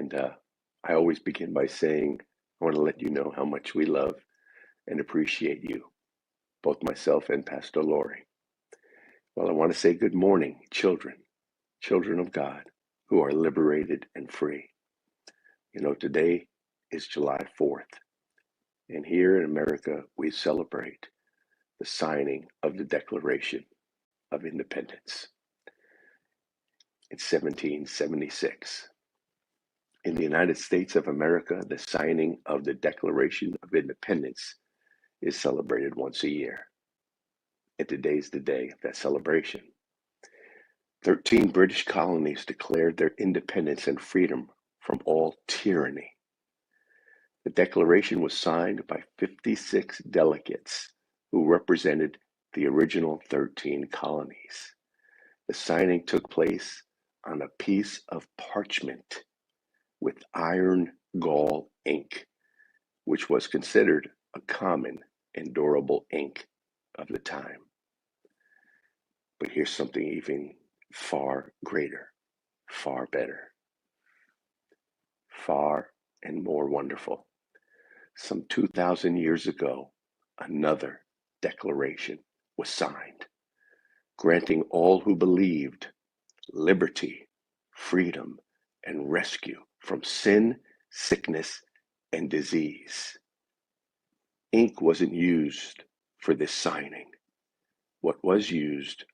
And I always begin by saying, I want to let you know how much we love and appreciate you, both myself and Pastor Lori. Well, I want to say good morning, children of God who are liberated and free. You know, today is July 4th, and here in America, we celebrate the signing of the Declaration of Independence. It's 1776. In the United States of America, the signing of the Declaration of Independence is celebrated once a year. And today's the day of that celebration. 13 British colonies declared their independence and freedom from all tyranny. The Declaration was signed by 56 delegates who represented the original 13 colonies. The signing took place on a piece of parchment with iron gall ink, which was considered a common and durable ink of the time. But here's something even far greater, far better, far and more wonderful. Some 2,000 years ago, another declaration was signed, granting all who believed liberty, freedom, and rescue from sin, sickness, and disease. Ink wasn't used for this signing. What was used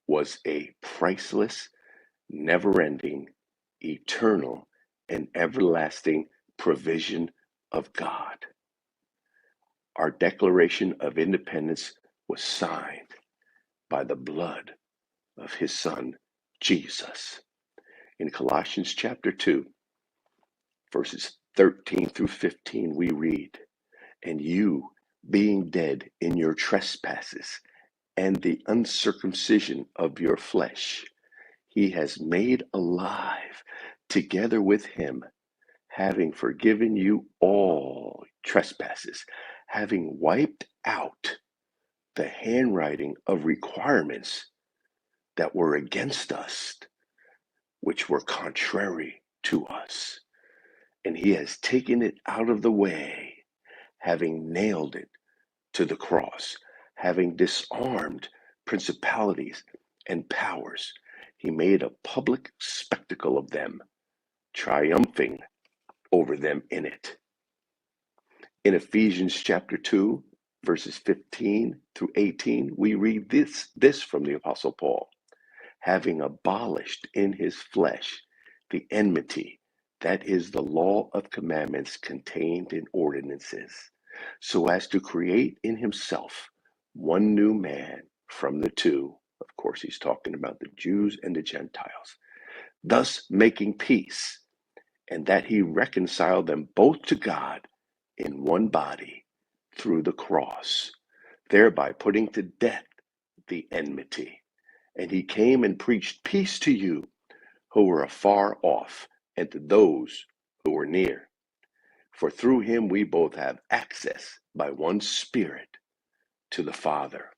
was a priceless, never-ending, eternal, and everlasting provision of God. Our Declaration of Independence was signed by the blood of his Son, Jesus. In Colossians chapter 2, verses 13 through 15, we read, "And you, being dead in your trespasses and the uncircumcision of your flesh, he has made alive together with him, having forgiven you all trespasses, having wiped out the handwriting of requirements that were against us, which were contrary to us. And he has taken it out of the way, having nailed it to the cross, having disarmed principalities and powers. He made a public spectacle of them, triumphing over them in it." In Ephesians chapter 2, verses 15 through 18, we read this from the Apostle Paul. "Having abolished in his flesh the enmity, that is the law of commandments contained in ordinances, so as to create in himself one new man from the two." Of course, he's talking about the Jews and the Gentiles. "Thus making peace, and that he reconciled them both to God in one body through the cross, thereby putting to death the enmity. And he came and preached peace to you who were afar off, and to those who were near. For through him we both have access by one Spirit to the Father."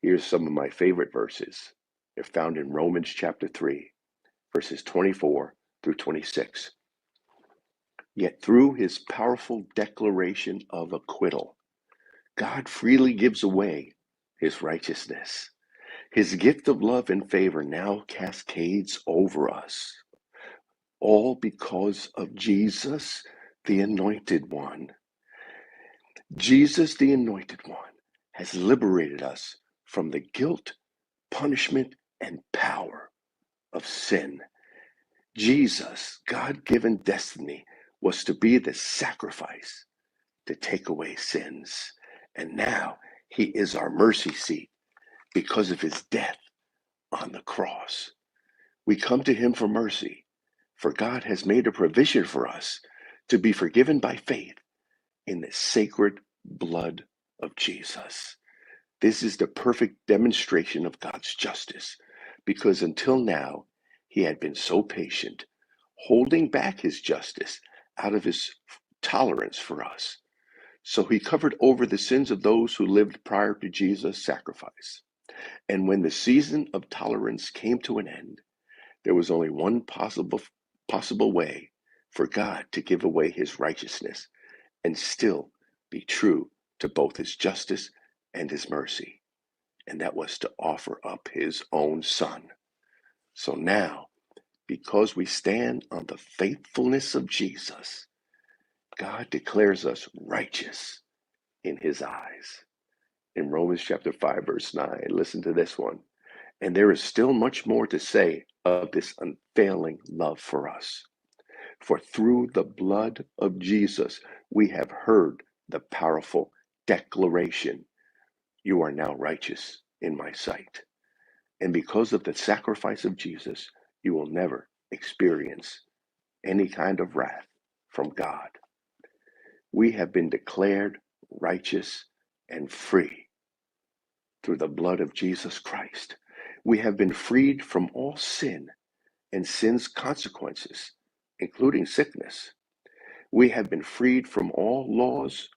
Here's some of my favorite verses. They're found in Romans chapter 3, verses 24 through 26. "Yet through his powerful declaration of acquittal, God freely gives away his righteousness. His gift of love and favor now cascades over us, all because of Jesus, the Anointed One. Jesus, the Anointed One, has liberated us from the guilt, punishment, and power of sin. Jesus' God-given destiny was to be the sacrifice to take away sins. And now he is our mercy seat because of his death on the cross. We come to him for mercy, for God has made a provision for us to be forgiven by faith in the sacred blood of Jesus. This is the perfect demonstration of God's justice, because until now, he had been so patient, holding back his justice out of his tolerance for us. So he covered over the sins of those who lived prior to Jesus' sacrifice. And when the season of tolerance came to an end, there was only one possible way for God to give away his righteousness and still be true to both his justice and his mercy. And that was to offer up his own son. So now, because we stand on the faithfulness of Jesus, God declares us righteous in his eyes. In Romans chapter 5, verse 9, listen to this one. And there is still much more to say of this unfailing love for us. For through the blood of Jesus, we have heard the powerful declaration, you are now righteous in my sight. And because of the sacrifice of Jesus, you will never experience any kind of wrath from God. We have been declared righteous and free through the blood of Jesus Christ. We have been freed from all sin and sin's consequences, including sickness. We have been freed from all laws,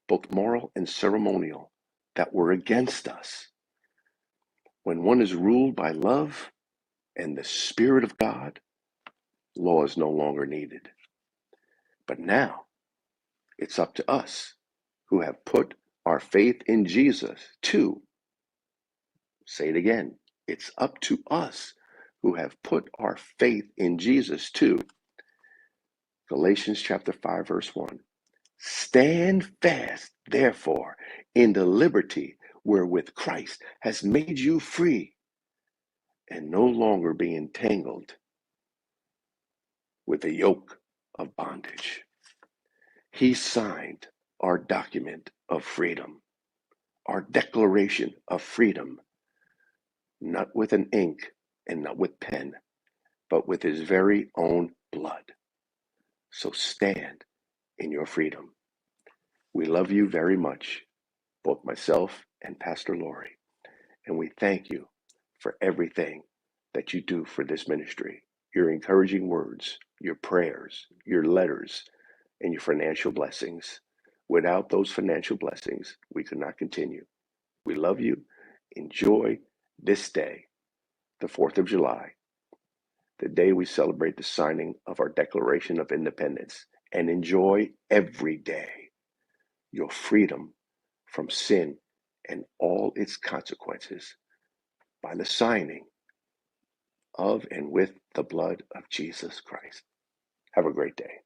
both moral and ceremonial, that were against us. When one is ruled by love and the Spirit of God, law is no longer needed. But now it's up to us who have put our faith in Jesus to, say it again, it's up to us who have put our faith in Jesus to, Galatians chapter 5, verse 1. Stand fast, therefore, in the liberty wherewith Christ has made you free, and no longer be entangled with the yoke of bondage. He signed our document of freedom, our declaration of freedom, not with an ink and not with pen, but with his very own blood. So stand in your freedom. We love you very much, both myself and Pastor Lori, and we thank you for everything that you do for this ministry, your encouraging words, your prayers, your letters, and your financial blessings. Without those financial blessings, we could not continue. We love you. Enjoy this day, the 4th of July, the day we celebrate the signing of our Declaration of Independence, and enjoy every day your freedom from sin and all its consequences by the signing of and with the blood of Jesus Christ. Have a great day.